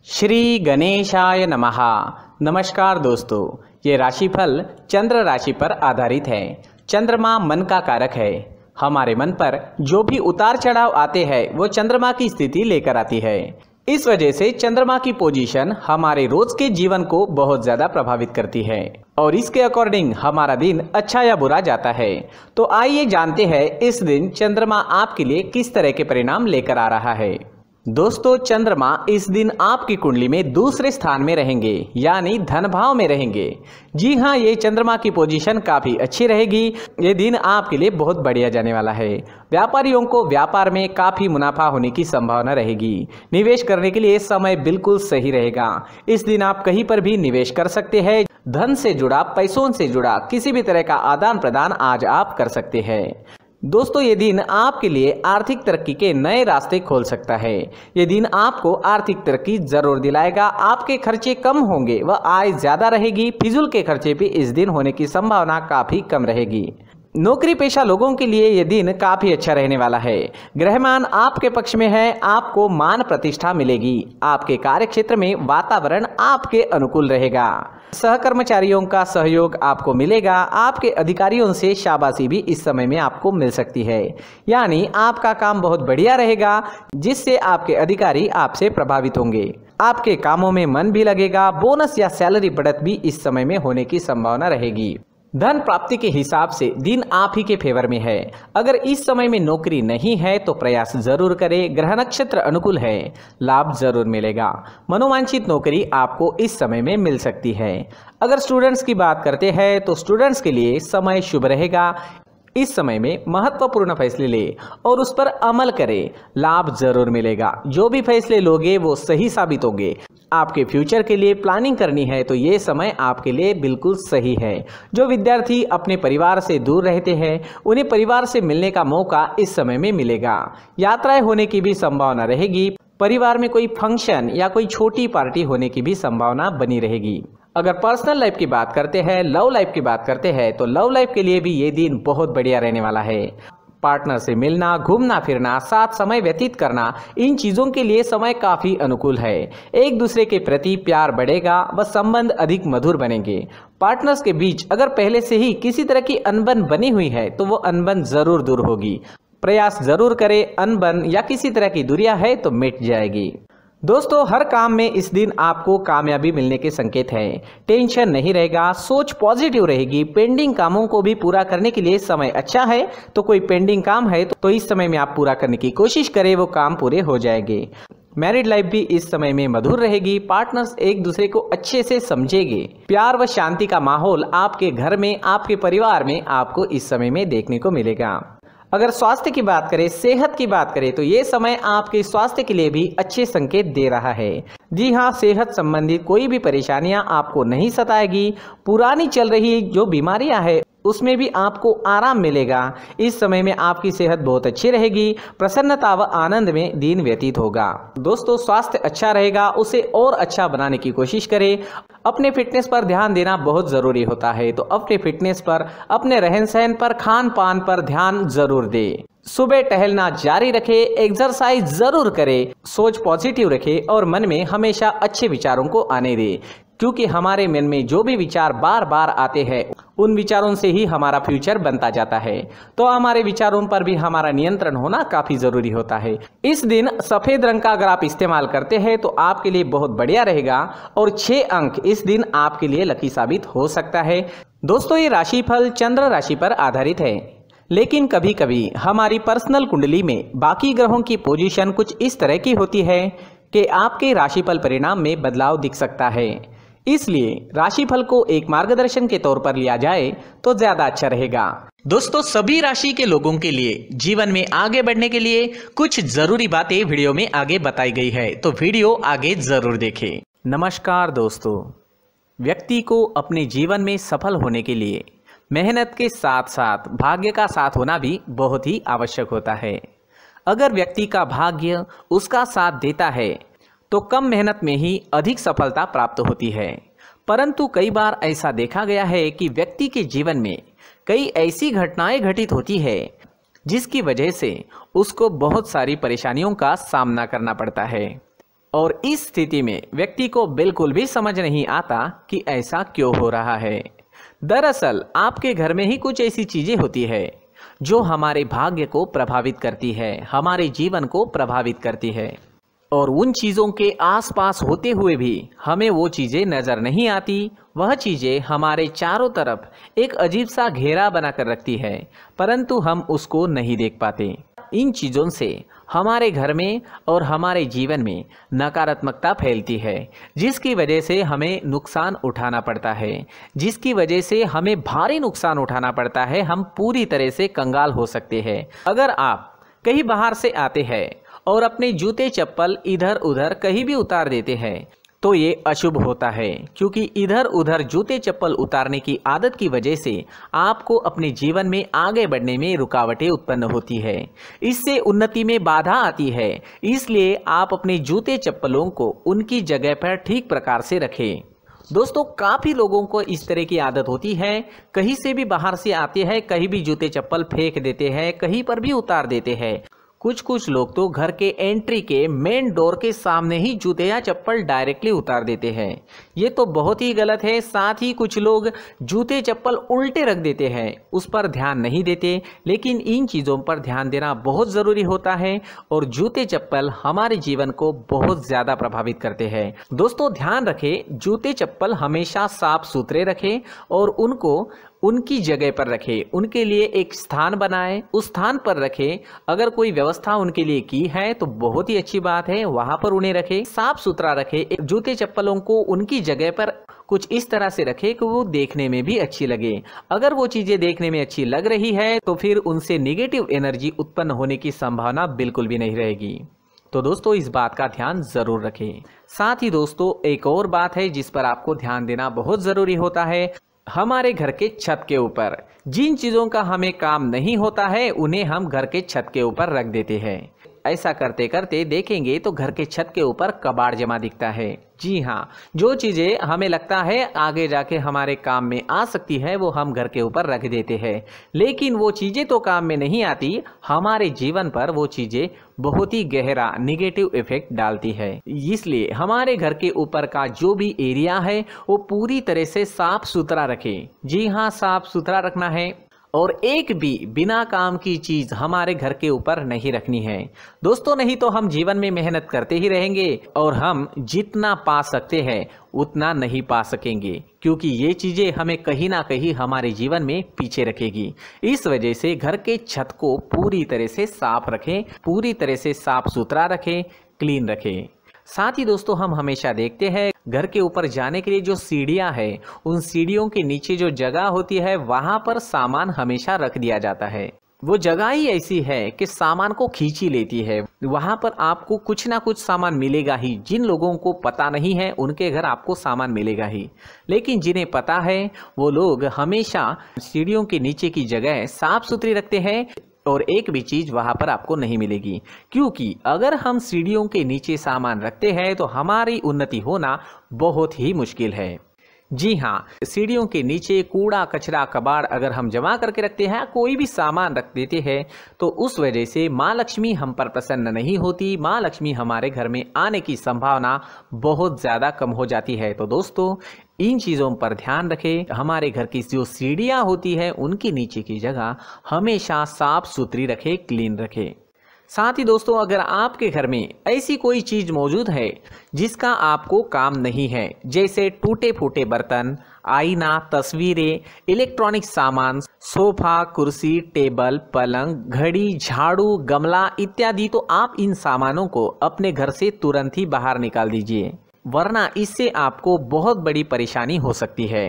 श्री गणेशाय नमः। नमस्कार दोस्तों, ये राशिफल चंद्र राशि पर आधारित है। चंद्रमा मन का कारक है। हमारे मन पर जो भी उतार चढ़ाव आते हैं वो चंद्रमा की स्थिति लेकर आती है। इस वजह से चंद्रमा की पोजीशन हमारे रोज के जीवन को बहुत ज्यादा प्रभावित करती है और इसके अकॉर्डिंग हमारा दिन अच्छा या बुरा जाता है। तो आइए जानते हैं इस दिन चंद्रमा आपके लिए किस तरह के परिणाम लेकर आ रहा है। दोस्तों, चंद्रमा इस दिन आपकी कुंडली में दूसरे स्थान में रहेंगे, यानी धन भाव में रहेंगे। जी हाँ, ये चंद्रमा की पोजीशन काफी अच्छी रहेगी। ये दिन आपके लिए बहुत बढ़िया जाने वाला है। व्यापारियों को व्यापार में काफी मुनाफा होने की संभावना रहेगी। निवेश करने के लिए समय बिल्कुल सही रहेगा। इस दिन आप कहीं पर भी निवेश कर सकते हैं। धन से जुड़ा, पैसों से जुड़ा किसी भी तरह का आदान प्रदान आज आप कर सकते हैं। दोस्तों, ये दिन आपके लिए आर्थिक तरक्की के नए रास्ते खोल सकता है। ये दिन आपको आर्थिक तरक्की जरूर दिलाएगा। आपके खर्चे कम होंगे व आय ज्यादा रहेगी। फिजूल के खर्चे भी इस दिन होने की संभावना काफी कम रहेगी। नौकरी पेशा लोगों के लिए यह दिन काफी अच्छा रहने वाला है। ग्रहमान आपके पक्ष में है। आपको मान प्रतिष्ठा मिलेगी। आपके कार्य क्षेत्र में वातावरण आपके अनुकूल रहेगा। सहकर्मचारियों का सहयोग आपको मिलेगा। आपके अधिकारियों से शाबाशी भी इस समय में आपको मिल सकती है, यानी आपका काम बहुत बढ़िया रहेगा, जिससे आपके अधिकारी आपसे प्रभावित होंगे। आपके कामों में मन भी लगेगा। बोनस या सैलरी बढ़त भी इस समय में होने की संभावना रहेगी। धन प्राप्ति के हिसाब से दिन आप ही के फेवर में है। अगर इस समय में नौकरी नहीं है तो प्रयास जरूर करें। ग्रह नक्षत्र अनुकूल है, लाभ जरूर मिलेगा। मनोवांछित नौकरी आपको इस समय में मिल सकती है। अगर स्टूडेंट्स की बात करते हैं तो स्टूडेंट्स के लिए समय शुभ रहेगा। इस समय में महत्वपूर्ण फैसले ले और उस पर अमल करें, लाभ जरूर मिलेगा। जो भी फैसले लोगे वो सही साबित होंगे। आपके फ्यूचर के लिए प्लानिंग करनी है तो ये समय आपके लिए बिल्कुल सही है। जो विद्यार्थी अपने परिवार से दूर रहते हैं उन्हें परिवार से मिलने का मौका इस समय में मिलेगा। यात्राएं होने की भी संभावना रहेगी। परिवार में कोई फंक्शन या कोई छोटी पार्टी होने की भी संभावना बनी रहेगी। अगर पर्सनल लाइफ की बात करते हैं, लव लाइफ की बात करते हैं तो लव लाइफ के लिए भी ये दिन बहुत बढ़िया रहने वाला है। पार्टनर से मिलना, घूमना फिरना, साथ समय व्यतीत करना, इन चीजों के लिए समय काफी अनुकूल है। एक दूसरे के प्रति प्यार बढ़ेगा व संबंध अधिक मधुर बनेंगे। पार्टनर्स के बीच अगर पहले से ही किसी तरह की अनबन बनी हुई है तो वो अनबन जरूर दूर होगी। प्रयास जरूर करें। अनबन या किसी तरह की दूरियां है तो मिट जाएगी। दोस्तों, हर काम में इस दिन आपको कामयाबी मिलने के संकेत हैं। टेंशन नहीं रहेगा, सोच पॉजिटिव रहेगी। पेंडिंग कामों को भी पूरा करने के लिए समय अच्छा है। तो कोई पेंडिंग काम है तो इस समय में आप पूरा करने की कोशिश करें, वो काम पूरे हो जाएंगे। मैरिड लाइफ भी इस समय में मधुर रहेगी। पार्टनर्स एक दूसरे को अच्छे से समझेंगे। प्यार व शांति का माहौल आपके घर में, आपके परिवार में आपको इस समय में देखने को मिलेगा। अगर स्वास्थ्य की बात करें, सेहत की बात करें तो ये समय आपके स्वास्थ्य के लिए भी अच्छे संकेत दे रहा है। जी हाँ, सेहत संबंधित कोई भी परेशानियां आपको नहीं सताएगी। पुरानी चल रही जो बीमारियां हैं उसमें भी आपको आराम मिलेगा। इस समय में आपकी सेहत बहुत अच्छी रहेगी। प्रसन्नता व आनंद में दिन व्यतीत होगा। दोस्तों, स्वास्थ्य अच्छा रहेगा, उसे और अच्छा बनाने की कोशिश करें। अपने फिटनेस पर ध्यान देना बहुत जरूरी होता है। तो अपने फिटनेस पर, अपने रहन सहन पर, खान पान पर ध्यान जरूर दें। सुबह टहलना जारी रखें। एक्सरसाइज जरूर करें। सोच पॉजिटिव रखें और मन में हमेशा अच्छे विचारों को आने दें, क्योंकि हमारे मन में जो भी विचार बार बार आते हैं उन विचारों से ही हमारा फ्यूचर बनता जाता है। तो हमारे विचारों पर भी हमारा नियंत्रण होना काफी जरूरी होता है। इस दिन सफेद रंग का अगर आप इस्तेमाल करते हैं तो आपके लिए बहुत बढ़िया रहेगा और 6 अंक इस दिन आपके लिए लकी साबित हो सकता है। दोस्तों, ये राशिफल चंद्र राशि पर आधारित है, लेकिन कभी कभी हमारी पर्सनल कुंडली में बाकी ग्रहों की पोजीशन कुछ इस तरह की होती है कि आपके राशिफल परिणाम में बदलाव दिख सकता है। इसलिए राशिफल को एक मार्गदर्शन के तौर पर लिया जाए तो ज्यादा अच्छा रहेगा। दोस्तों, सभी राशि के लोगों के लिए जीवन में आगे बढ़ने के लिए कुछ जरूरी बातें वीडियो में आगे बताई गई है, तो वीडियो आगे जरूर देखें। नमस्कार दोस्तों, व्यक्ति को अपने जीवन में सफल होने के लिए मेहनत के साथ साथ भाग्य का साथ होना भी बहुत ही आवश्यक होता है। अगर व्यक्ति का भाग्य उसका साथ देता है तो कम मेहनत में ही अधिक सफलता प्राप्त होती है। परंतु कई बार ऐसा देखा गया है कि व्यक्ति के जीवन में कई ऐसी घटनाएं घटित होती है जिसकी वजह से उसको बहुत सारी परेशानियों का सामना करना पड़ता है। और इस स्थिति में व्यक्ति को बिल्कुल भी समझ नहीं आता कि ऐसा क्यों हो रहा है। दरअसल आपके घर में ही कुछ ऐसी चीजें होती है जो हमारे भाग्य को प्रभावित करती है, हमारे जीवन को प्रभावित करती है, और उन चीज़ों के आसपास होते हुए भी हमें वो चीज़ें नज़र नहीं आती। वह चीज़ें हमारे चारों तरफ एक अजीब सा घेरा बनाकर रखती है, परंतु हम उसको नहीं देख पाते। इन चीज़ों से हमारे घर में और हमारे जीवन में नकारात्मकता फैलती है, जिसकी वजह से हमें नुकसान उठाना पड़ता है, जिसकी वजह से हमें भारी नुकसान उठाना पड़ता है। हम पूरी तरह से कंगाल हो सकते हैं। अगर आप कहीं बाहर से आते हैं और अपने जूते चप्पल इधर उधर कहीं भी उतार देते हैं तो ये अशुभ होता है, क्योंकि इधर उधर जूते चप्पल उतारने की आदत की वजह से आपको अपने जीवन में आगे बढ़ने में रुकावटें उत्पन्न होती है, इससे उन्नति में बाधा आती है। इसलिए आप अपने जूते चप्पलों को उनकी जगह पर ठीक प्रकार से रखें। दोस्तों, काफ़ी लोगों को इस तरह की आदत होती है, कहीं से भी बाहर से आते हैं, कहीं भी जूते चप्पल फेंक देते हैं, कहीं पर भी उतार देते हैं। कुछ लोग तो घर के एंट्री के मेन डोर के सामने ही जूते या चप्पल डायरेक्टली उतार देते हैं। ये तो बहुत ही गलत है। साथ ही कुछ लोग जूते चप्पल उल्टे रख देते हैं, उस पर ध्यान नहीं देते। लेकिन इन चीज़ों पर ध्यान देना बहुत ज़रूरी होता है और जूते चप्पल हमारे जीवन को बहुत ज़्यादा प्रभावित करते हैं। दोस्तों, ध्यान रखें, जूते चप्पल हमेशा साफ सुथरे रखें और उनको उनकी जगह पर रखें। उनके लिए एक स्थान बनाएं, उस स्थान पर रखें। अगर कोई व्यवस्था उनके लिए की है तो बहुत ही अच्छी बात है, वहां पर उन्हें रखें, साफ सुथरा रखें। जूते चप्पलों को उनकी जगह पर कुछ इस तरह से रखें कि वो देखने में भी अच्छी लगे। अगर वो चीजें देखने में अच्छी लग रही है तो फिर उनसे निगेटिव एनर्जी उत्पन्न होने की संभावना बिल्कुल भी नहीं रहेगी। तो दोस्तों, इस बात का ध्यान जरूर रखें। साथ ही दोस्तों, एक और बात है जिस पर आपको ध्यान देना बहुत जरूरी होता है। हमारे घर के छत के ऊपर जिन चीज़ों का हमें काम नहीं होता है उन्हें हम घर के छत के ऊपर रख देते हैं। ऐसा करते करते देखेंगे तो घर के छत के ऊपर कबाड़ जमा दिखता है। जी हाँ, जो चीज़ें हमें लगता है आगे जाके हमारे काम में आ सकती है वो हम घर के ऊपर रख देते हैं, लेकिन वो चीज़ें तो काम में नहीं आती। हमारे जीवन पर वो चीज़ें बहुत ही गहरा निगेटिव इफेक्ट डालती है। इसलिए हमारे घर के ऊपर का जो भी एरिया है वो पूरी तरह से साफ सुथरा रखें। जी हाँ, साफ सुथरा रखना है और एक भी बिना काम की चीज हमारे घर के ऊपर नहीं रखनी है। दोस्तों, नहीं तो हम जीवन में मेहनत करते ही रहेंगे और हम जितना पा सकते हैं उतना नहीं पा सकेंगे, क्योंकि ये चीजें हमें कहीं ना कहीं हमारे जीवन में पीछे रखेगी। इस वजह से घर के छत को पूरी तरह से साफ रखें, पूरी तरह से साफ सुथरा रखें, क्लीन रखें। साथ ही दोस्तों, हम हमेशा देखते हैं घर के ऊपर जाने के लिए जो सीढ़ियां हैं, उन सीढ़ियों के नीचे जो जगह होती है वहां पर सामान हमेशा रख दिया जाता है। वो जगह ही ऐसी है कि सामान को खींच ही लेती है। वहां पर आपको कुछ ना कुछ सामान मिलेगा ही। जिन लोगों को पता नहीं है उनके घर आपको सामान मिलेगा ही, लेकिन जिन्हें पता है वो लोग हमेशा सीढ़ियों के नीचे की जगह साफ सुथरी रखते हैं और एक भी चीज वहां पर आपको नहीं मिलेगी। क्योंकि अगर हम सीढ़ियों के नीचे सामान रखते हैं तो हमारी उन्नति होना बहुत ही मुश्किल है। जी हाँ, सीढ़ियों के नीचे कूड़ा कचरा कबाड़ अगर हम जमा करके रखते हैं, कोई भी सामान रख देते हैं, तो उस वजह से माँ लक्ष्मी हम पर प्रसन्न नहीं होती। माँ लक्ष्मी हमारे घर में आने की संभावना बहुत ज़्यादा कम हो जाती है। तो दोस्तों, इन चीज़ों पर ध्यान रखें। हमारे घर की जो सीढ़ियाँ होती है उनकी नीचे की जगह हमेशा साफ सुथरी रखें, क्लीन रखें। साथ ही दोस्तों, अगर आपके घर में ऐसी कोई चीज मौजूद है जिसका आपको काम नहीं है, जैसे टूटे फूटे बर्तन, आईना, तस्वीरें, इलेक्ट्रॉनिक सामान, सोफा, कुर्सी, टेबल, पलंग, घड़ी, झाड़ू, गमला इत्यादि, तो आप इन सामानों को अपने घर से तुरंत ही बाहर निकाल दीजिए, वरना इससे आपको बहुत बड़ी परेशानी हो सकती है।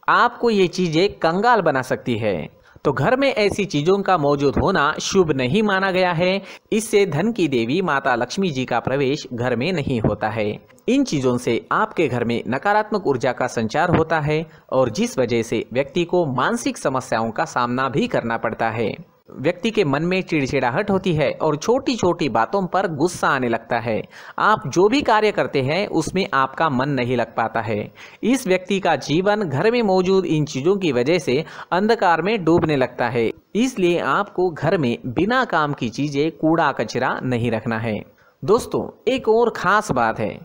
आपको ये चीजें कंगाल बना सकती है। तो घर में ऐसी चीजों का मौजूद होना शुभ नहीं माना गया है। इससे धन की देवी माता लक्ष्मी जी का प्रवेश घर में नहीं होता है। इन चीजों से आपके घर में नकारात्मक ऊर्जा का संचार होता है और जिस वजह से व्यक्ति को मानसिक समस्याओं का सामना भी करना पड़ता है। व्यक्ति के मन में चिड़चिड़ाहट होती है और छोटी छोटी बातों पर गुस्सा आने लगता है। आप जो भी कार्य करते हैं उसमें आपका मन नहीं लग पाता है। इस व्यक्ति का जीवन घर में मौजूद इन चीज़ों की वजह से अंधकार में डूबने लगता है। इसलिए आपको घर में बिना काम की चीज़ें, कूड़ा कचरा नहीं रखना है। दोस्तों, एक और ख़ास बात है,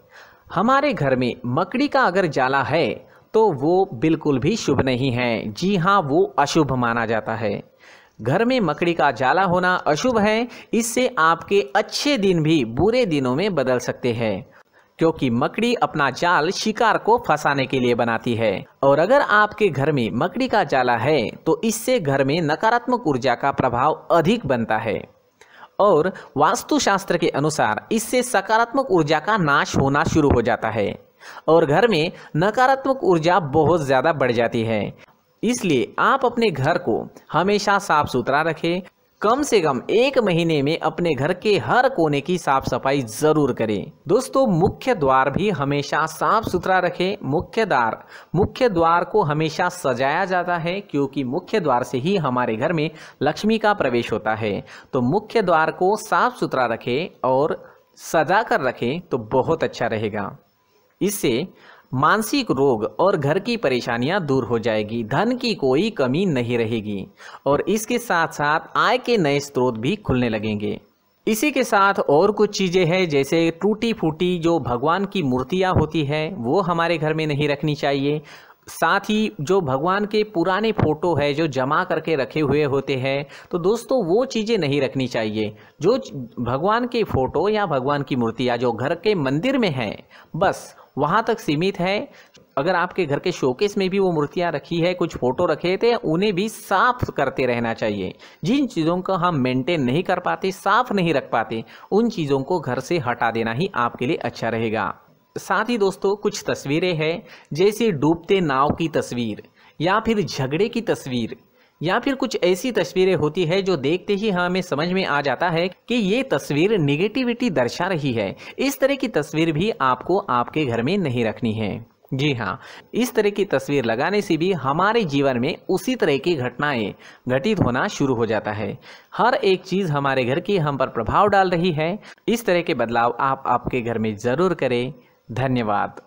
हमारे घर में मकड़ी का अगर जाला है तो वो बिल्कुल भी शुभ नहीं है। जी हाँ, वो अशुभ माना जाता है। घर में मकड़ी का जाला होना अशुभ है। इससे आपके अच्छे दिन भी बुरे दिनों में बदल सकते हैं, क्योंकि मकड़ी अपना जाल शिकार को फंसाने के लिए बनाती है। और अगर आपके घर में मकड़ी का जाला है तो इससे घर में नकारात्मक ऊर्जा का प्रभाव अधिक बनता है और वास्तुशास्त्र के अनुसार इससे सकारात्मक ऊर्जा का नाश होना शुरू हो जाता है और घर में नकारात्मक ऊर्जा बहुत ज़्यादा बढ़ जाती है। इसलिए आप अपने घर को हमेशा साफ सुथरा रखें। कम से कम 1 महीने में अपने घर के हर कोने की साफ सफाई जरूर करें। दोस्तों, मुख्य द्वार भी हमेशा साफ सुथरा रखें। मुख्य द्वार को हमेशा सजाया जाता है, क्योंकि मुख्य द्वार से ही हमारे घर में लक्ष्मी का प्रवेश होता है। तो मुख्य द्वार को साफ सुथरा रखें और सजा कर रखें तो बहुत अच्छा रहेगा। इससे मानसिक रोग और घर की परेशानियां दूर हो जाएगी, धन की कोई कमी नहीं रहेगी और इसके साथ साथ आय के नए स्रोत भी खुलने लगेंगे। इसी के साथ और कुछ चीज़ें हैं, जैसे टूटी फूटी जो भगवान की मूर्तियां होती है वो हमारे घर में नहीं रखनी चाहिए। साथ ही जो भगवान के पुराने फोटो है जो जमा करके रखे हुए होते हैं, तो दोस्तों वो चीज़ें नहीं रखनी चाहिए। जो भगवान के फोटो या भगवान की मूर्तियाँ जो घर के मंदिर में हैं, बस वहाँ तक सीमित है। अगर आपके घर के शोकेस में भी वो मूर्तियाँ रखी है, कुछ फोटो रखे थे, उन्हें भी साफ करते रहना चाहिए। जिन चीज़ों को हम मेंटेन नहीं कर पाते, साफ नहीं रख पाते, उन चीज़ों को घर से हटा देना ही आपके लिए अच्छा रहेगा। साथ ही दोस्तों, कुछ तस्वीरें हैं, जैसे डूबते नाव की तस्वीर या फिर झगड़े की तस्वीर या फिर कुछ ऐसी तस्वीरें होती है जो देखते ही हमें समझ में आ जाता है कि ये तस्वीर निगेटिविटी दर्शा रही है। इस तरह की तस्वीर भी आपको आपके घर में नहीं रखनी है। जी हाँ, इस तरह की तस्वीर लगाने से भी हमारे जीवन में उसी तरह की घटनाएं घटित होना शुरू हो जाता है। हर एक चीज़ हमारे घर की हम पर प्रभाव डाल रही है। इस तरह के बदलाव आप आपके घर में ज़रूर करें। धन्यवाद।